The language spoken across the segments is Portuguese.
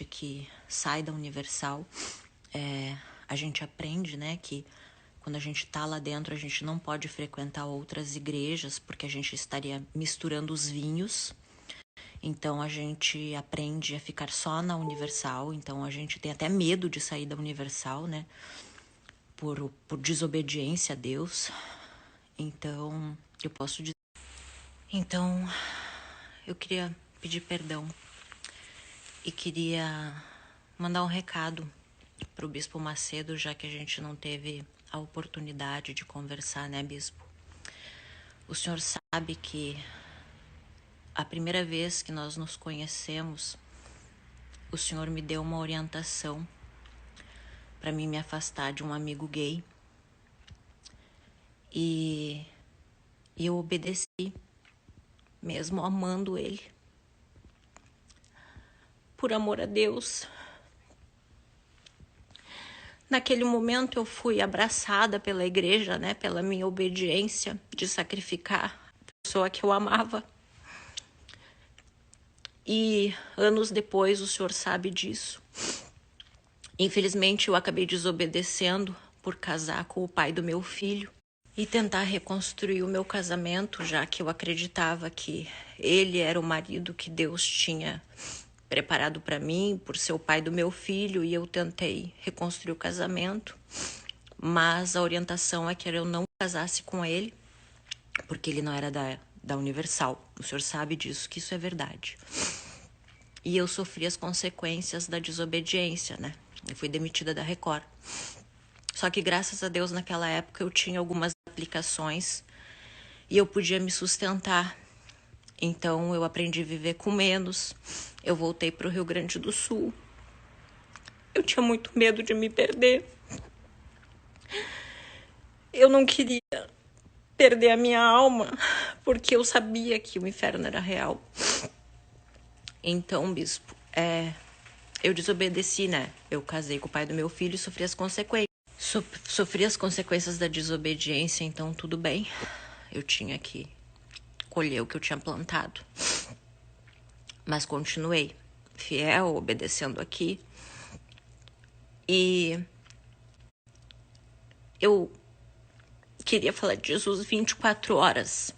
que sai da Universal, a gente aprende, né, que quando a gente tá lá dentro, a gente não pode frequentar outras igrejas, porque a gente estaria misturando os vinhos. Então, a gente aprende a ficar só na Universal. Então, a gente tem até medo de sair da Universal, né, por desobediência a Deus. Então, eu posso dizer. Então, eu queria pedir perdão e queria mandar um recado para o Bispo Macedo, já que a gente não teve a oportunidade de conversar, né, Bispo? O senhor sabe que a primeira vez que nós nos conhecemos, o senhor me deu uma orientação para mim me afastar de um amigo gay. E eu obedeci, mesmo amando ele. Por amor a Deus. Naquele momento eu fui abraçada pela igreja, né, pela minha obediência de sacrificar a pessoa que eu amava. E anos depois, o senhor sabe disso. Infelizmente, eu acabei desobedecendo por casar com o pai do meu filho e tentar reconstruir o meu casamento, já que eu acreditava que ele era o marido que Deus tinha preparado para mim, por ser o pai do meu filho, e eu tentei reconstruir o casamento, mas a orientação é que eu não casasse com ele, porque ele não era da Universal. O senhor sabe disso, que isso é verdade. E eu sofri as consequências da desobediência, né? Eu fui demitida da Record. Só que graças a Deus naquela época eu tinha algumas aplicações e eu podia me sustentar. Então eu aprendi a viver com menos. Eu voltei para o Rio Grande do Sul. Eu tinha muito medo de me perder. Eu não queria perder a minha alma, porque eu sabia que o inferno era real. Então, Bispo, eu desobedeci, né? Eu casei com o pai do meu filho e sofri as consequências. Sofri as consequências da desobediência, então tudo bem. Eu tinha que colher o que eu tinha plantado. Mas continuei fiel, obedecendo aqui. E eu queria falar de Jesus 24 horas.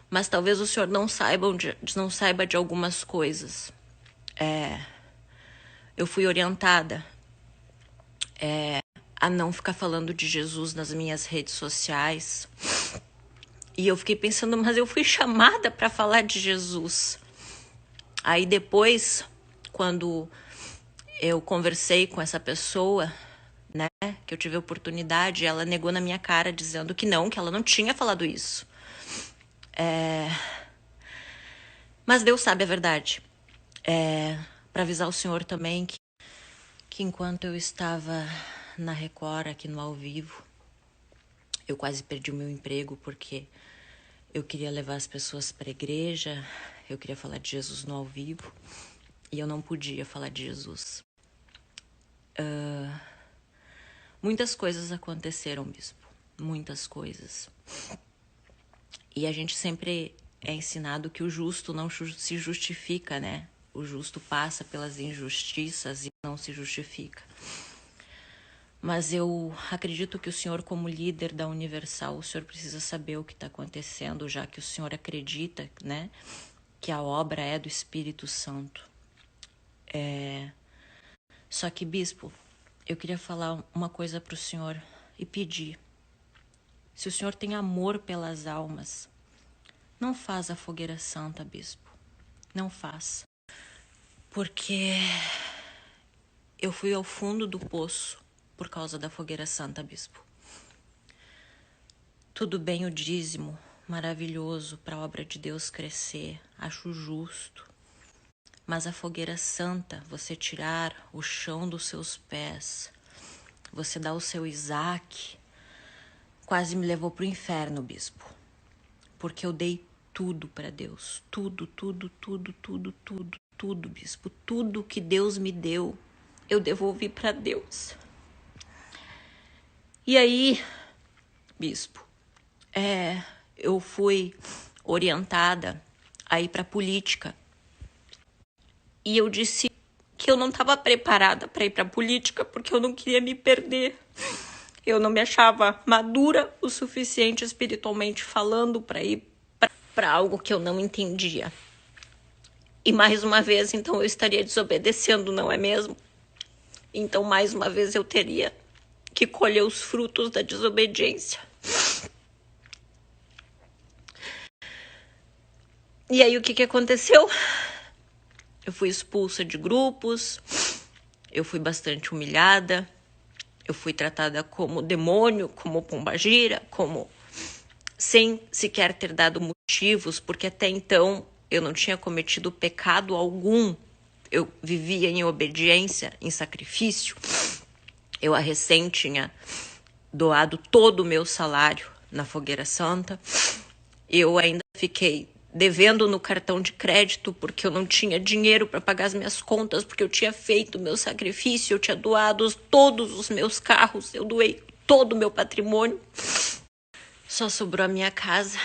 Mas talvez o senhor não saiba de algumas coisas. Eu fui orientada a não ficar falando de Jesus nas minhas redes sociais. E eu fiquei pensando, mas eu fui chamada para falar de Jesus. Aí depois, quando eu conversei com essa pessoa, né, que eu tive a oportunidade, ela negou na minha cara, dizendo que ela não tinha falado isso. Mas Deus sabe a verdade. Para avisar o senhor também que enquanto eu estava na Record, aqui no Ao Vivo, eu quase perdi o meu emprego porque eu queria levar as pessoas para a igreja, eu queria falar de Jesus no Ao Vivo e eu não podia falar de Jesus. Muitas coisas aconteceram, Bispo. Muitas coisas. E a gente sempre é ensinado que o justo não se justifica, né? O justo passa pelas injustiças e não se justifica. Mas eu acredito que o senhor, como líder da Universal, o senhor precisa saber o que está acontecendo, já que o senhor acredita, né, que a obra é do Espírito Santo. Só que, Bispo, eu queria falar uma coisa para o senhor e pedir. Se o senhor tem amor pelas almas, não faz a fogueira santa, Bispo. Não faz. Porque eu fui ao fundo do poço por causa da fogueira santa, Bispo. Tudo bem o dízimo, maravilhoso para a obra de Deus crescer, acho justo. Mas a fogueira santa, você tirar o chão dos seus pés, você dar o seu Isaac, quase me levou para o inferno, Bispo. Porque eu dei tudo para Deus. Tudo, Bispo. Tudo que Deus me deu, eu devolvi para Deus. E aí, Bispo, eu fui orientada a ir para a política. E eu disse que eu não estava preparada para ir para a política, porque eu não queria me perder. Eu não me achava madura o suficiente espiritualmente falando para ir para algo que eu não entendia. E mais uma vez, então, eu estaria desobedecendo, não é mesmo? Então, mais uma vez, eu teria que colher os frutos da desobediência. E aí, o que aconteceu? Eu fui expulsa de grupos, eu fui bastante humilhada, eu fui tratada como demônio, como pombagira, como sem sequer ter dado motivos, porque até então eu não tinha cometido pecado algum. Eu vivia em obediência, em sacrifício. Eu a recém tinha doado todo o meu salário na Fogueira Santa. Eu ainda fiquei devendo no cartão de crédito porque eu não tinha dinheiro para pagar as minhas contas, porque eu tinha feito o meu sacrifício, eu tinha doado todos os meus carros, eu doei todo o meu patrimônio. Só sobrou a minha casa,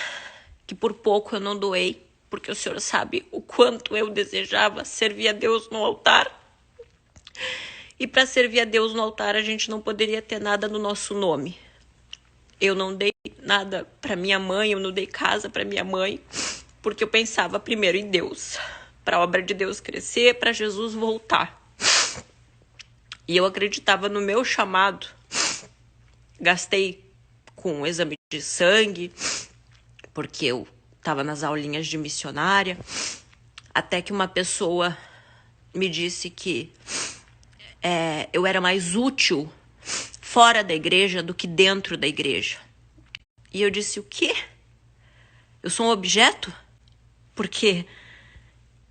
que por pouco eu não doei, porque o senhor sabe o quanto eu desejava servir a Deus no altar. E para servir a Deus no altar, a gente não poderia ter nada no nosso nome. Eu não dei nada para minha mãe, eu não dei casa para minha mãe, porque eu pensava primeiro em Deus, para a obra de Deus crescer, para Jesus voltar. E eu acreditava no meu chamado. Gastei com exame de sangue, porque eu estava nas aulinhas de missionária, até que uma pessoa me disse que eu era mais útil fora da igreja do que dentro da igreja. E eu disse, o quê? Eu sou um objeto? Porque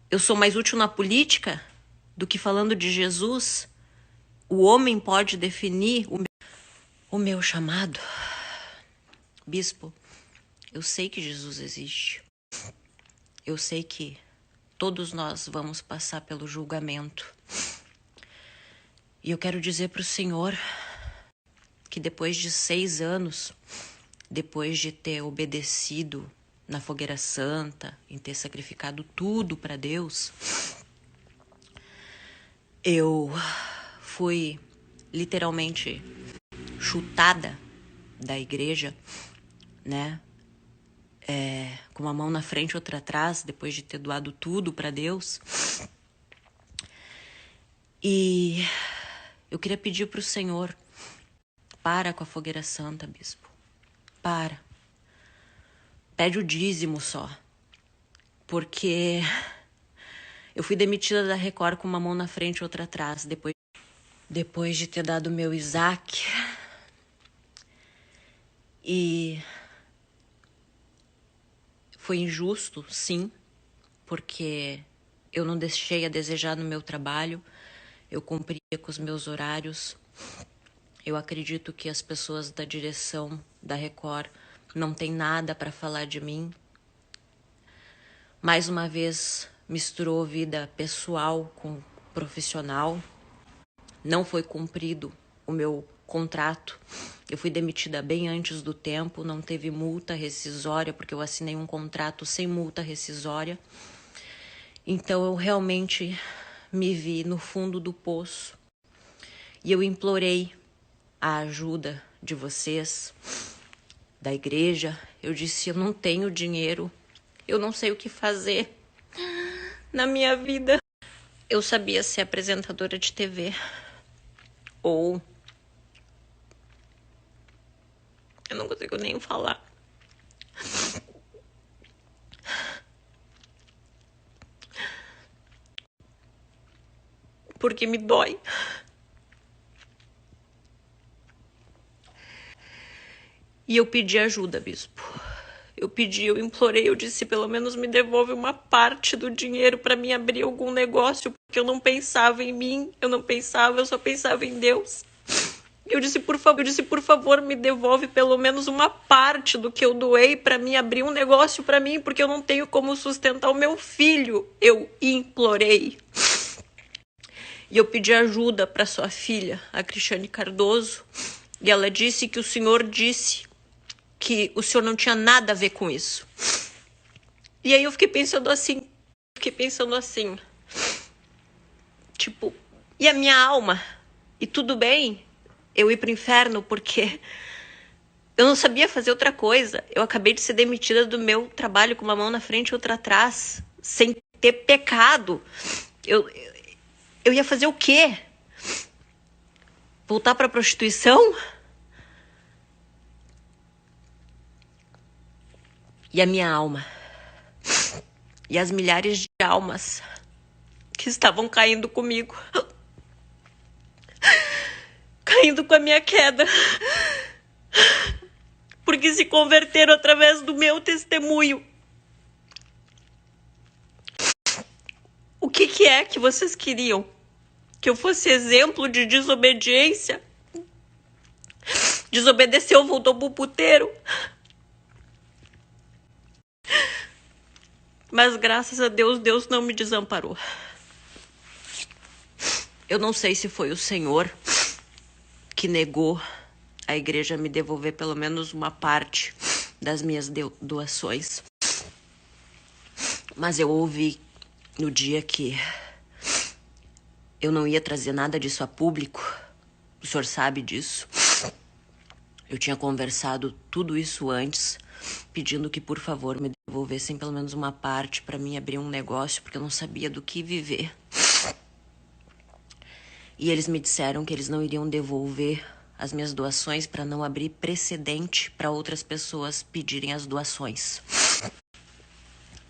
eu sou mais útil na política do que falando de Jesus? O homem pode definir o meu chamado? Bispo, eu sei que Jesus existe. Eu sei que todos nós vamos passar pelo julgamento. E eu quero dizer para o Senhor que depois de 6 anos, depois de ter obedecido na Fogueira Santa, em ter sacrificado tudo para Deus, eu fui literalmente chutada da igreja, né? Com uma mão na frente e outra atrás, depois de ter doado tudo para Deus. E eu queria pedir para o Senhor, para com a Fogueira Santa, bispo. Para. Pede o dízimo só. Porque eu fui demitida da Record com uma mão na frente e outra atrás, depois de ter dado meu Isaac. E foi injusto, sim, porque eu não deixei a desejar no meu trabalho, eu cumpria com os meus horários. Eu acredito que as pessoas da direção da Record não têm nada para falar de mim. Mais uma vez, misturou vida pessoal com profissional. Não foi cumprido o meu contrato. Eu fui demitida bem antes do tempo, não teve multa rescisória, porque eu assinei um contrato sem multa rescisória. Então eu realmente me vi no fundo do poço. E eu implorei a ajuda de vocês, da igreja. Eu disse, eu não tenho dinheiro, eu não sei o que fazer na minha vida. Eu sabia ser apresentadora de TV, ou eu não consigo nem falar. Porque me dói. E eu pedi ajuda, bispo. Eu implorei, eu disse, pelo menos me devolve uma parte do dinheiro para mim abrir algum negócio, porque eu não pensava em mim, eu só pensava em Deus. Eu disse, por favor, me devolve pelo menos uma parte do que eu doei para mim abrir um negócio para mim, porque eu não tenho como sustentar o meu filho. Eu implorei. E eu pedi ajuda para sua filha, a Cristiane Cardoso, e ela disse que o senhor disse que o senhor não tinha nada a ver com isso. E aí eu fiquei pensando assim, tipo, e a minha alma? E tudo bem eu ir pro inferno porque eu não sabia fazer outra coisa. Eu acabei de ser demitida do meu trabalho com uma mão na frente e outra atrás, sem ter pecado. Eu ia fazer o quê? Voltar pra prostituição? E a minha alma? E as milhares de almas que estavam caindo comigo? Caindo com a minha queda. Porque se converteram através do meu testemunho. O que é que vocês queriam? Que eu fosse exemplo de desobediência? Desobedeceu, voltou pro puteiro. Mas graças a Deus, Deus não me desamparou. Eu não sei se foi o Senhor que negou a igreja me devolver pelo menos uma parte das minhas doações. Mas eu ouvi no dia que eu não ia trazer nada disso a público. O senhor sabe disso. Eu tinha conversado tudo isso antes, pedindo que, por favor, me devolvessem pelo menos uma parte para mim abrir um negócio, porque eu não sabia do que viver. E eles me disseram que eles não iriam devolver as minhas doações para não abrir precedente para outras pessoas pedirem as doações.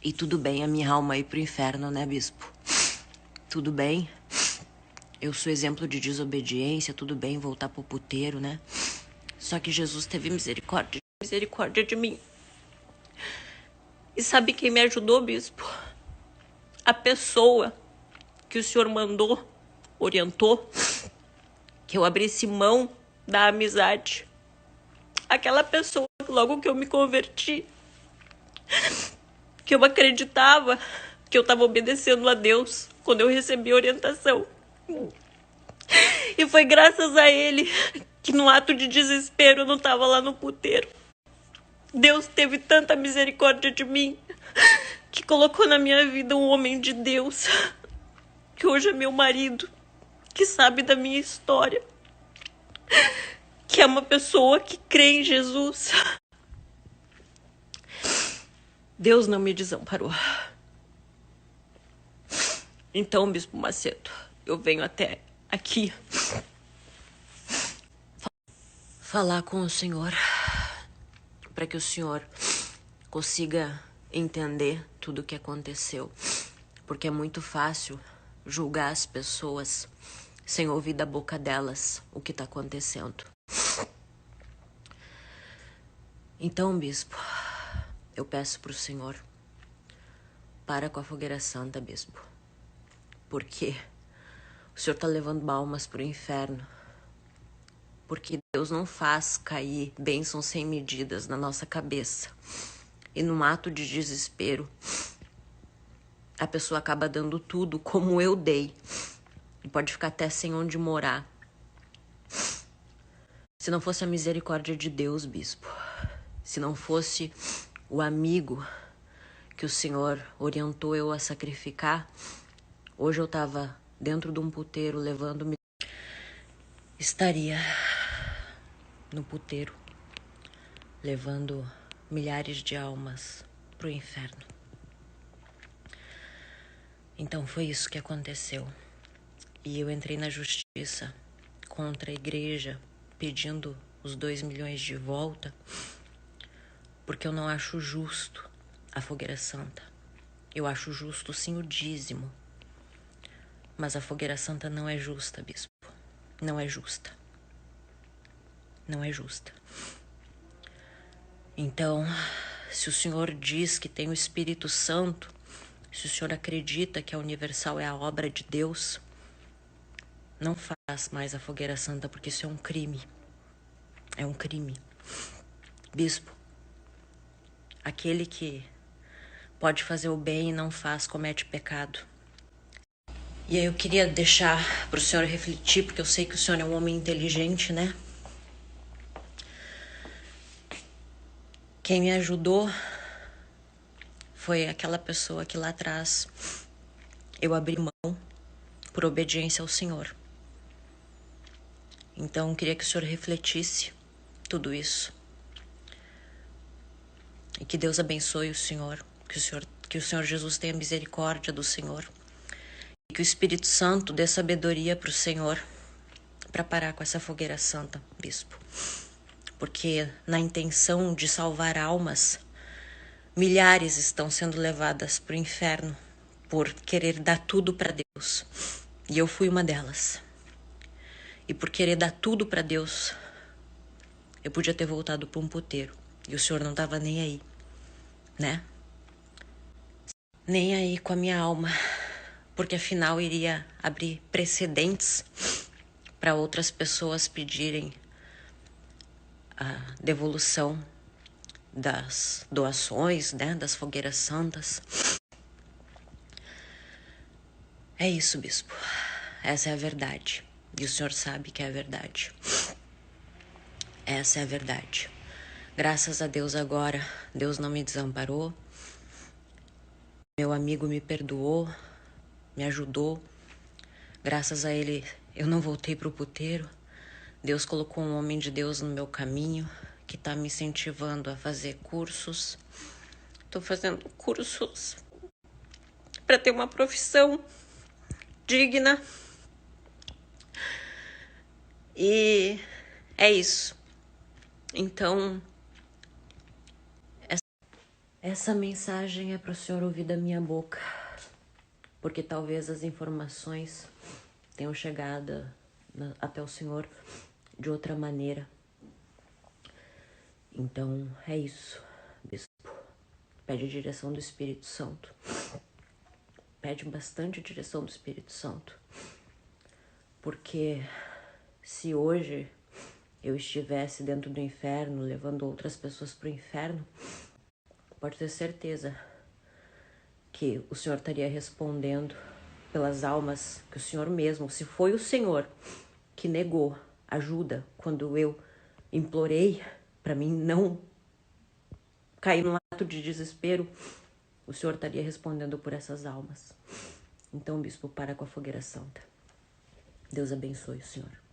E tudo bem a minha alma ir pro inferno, né, bispo? Tudo bem. Eu sou exemplo de desobediência, tudo bem voltar pro puteiro, né? Só que Jesus teve misericórdia de mim. E sabe quem me ajudou, bispo? A pessoa que o senhor mandou, orientou, que eu abrisse mão da amizade. Aquela pessoa que logo que eu me converti, que eu acreditava que eu estava obedecendo a Deus quando eu recebi orientação. E foi graças a ele que no ato de desespero eu não estava lá no puteiro. Deus teve tanta misericórdia de mim que colocou na minha vida um homem de Deus, que hoje é meu marido, que sabe da minha história, que é uma pessoa que crê em Jesus. Deus não me desamparou. Então, Bispo Macedo, eu venho até aqui falar com o senhor para que o senhor consiga entender tudo o que aconteceu, porque é muito fácil julgar as pessoas sem ouvir da boca delas o que está acontecendo. Então, bispo, eu peço pro senhor, para com a fogueira santa, bispo, porque o senhor tá levando almas pro inferno. Porque Deus não faz cair bênçãos sem medidas na nossa cabeça. E num ato de desespero, a pessoa acaba dando tudo como eu dei. E pode ficar até sem onde morar. Se não fosse a misericórdia de Deus, bispo, se não fosse o amigo que o senhor orientou eu a sacrificar, hoje eu estava dentro de um puteiro levando-me. Estaria no puteiro, levando milhares de almas pro inferno. Então foi isso que aconteceu. E eu entrei na justiça contra a igreja, pedindo os 2 milhões de volta, porque eu não acho justo a fogueira santa. Eu acho justo sim o dízimo, mas a fogueira santa não é justa, bispo. Não é justa. Não é justa. Então, se o senhor diz que tem o Espírito Santo, se o senhor acredita que a Universal é a obra de Deus, não faz mais a fogueira santa, porque isso é um crime. É um crime. Bispo, aquele que pode fazer o bem e não faz, comete pecado. E aí eu queria deixar para o senhor refletir, porque eu sei que o senhor é um homem inteligente, né? Quem me ajudou foi aquela pessoa que lá atrás eu abri mão por obediência ao Senhor. Então, queria que o Senhor refletisse tudo isso. E que Deus abençoe o Senhor, que o Senhor Jesus tenha misericórdia do Senhor. E que o Espírito Santo dê sabedoria para o Senhor para parar com essa fogueira santa, bispo. Porque na intenção de salvar almas, milhares estão sendo levadas para o inferno por querer dar tudo para Deus. E eu fui uma delas. E por querer dar tudo para Deus, eu podia ter voltado para um puteiro. E o Senhor não estava nem aí, né? Nem aí com a minha alma. Porque afinal iria abrir precedentes para outras pessoas pedirem a devolução das doações, né? Das fogueiras santas. É isso, bispo. Essa é a verdade. E o Senhor sabe que é a verdade. Essa é a verdade. Graças a Deus agora, Deus não me desamparou. Meu amigo me perdoou, me ajudou. Graças a ele, eu não voltei pro puteiro. Deus colocou um homem de Deus no meu caminho, que tá me incentivando a fazer cursos. Tô fazendo cursos para ter uma profissão digna. E é isso. Então, essa mensagem é para o Senhor ouvir da minha boca, porque talvez as informações tenham chegado até o Senhor de outra maneira. Então, é isso, bispo. Pede a direção do Espírito Santo. Pede bastante a direção do Espírito Santo. Porque se hoje eu estivesse dentro do inferno, levando outras pessoas para o inferno, pode ter certeza que o Senhor estaria respondendo pelas almas que o Senhor mesmo, se foi o Senhor que negou ajuda quando eu implorei para mim não cair num ato de desespero, o Senhor estaria respondendo por essas almas. Então, bispo, para com a fogueira santa. Deus abençoe o Senhor.